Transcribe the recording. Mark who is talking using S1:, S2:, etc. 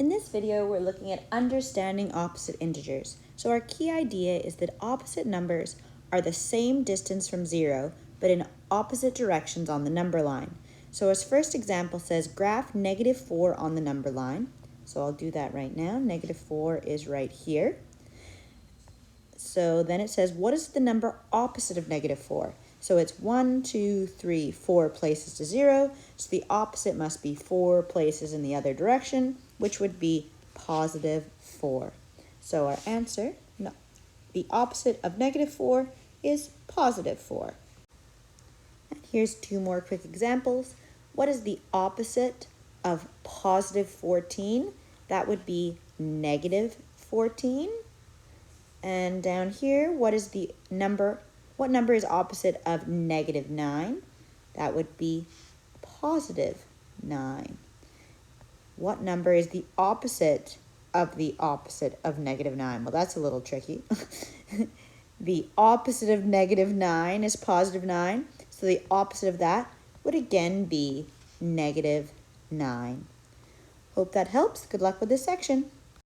S1: In this video, we're looking at understanding opposite integers. So our key idea is that opposite numbers are the same distance from zero, but in opposite directions on the number line. So our first example says graph -4 on the number line. So I'll do that right now. -4 is right here. So then it says, what is the number opposite of -4? So it's 1, 2, 3, 4 places to 0. So the opposite must be 4 places in the other direction, which would be +4. So our answer, no, the opposite of -4 is +4. And here's two more quick examples. What is the opposite of +14? That would be -14. And down here, what number is opposite of -9? That would be +9. What number is the opposite of -9? Well, that's a little tricky. The opposite of -9 is +9. So the opposite of that would again be -9. Hope that helps. Good luck with this section.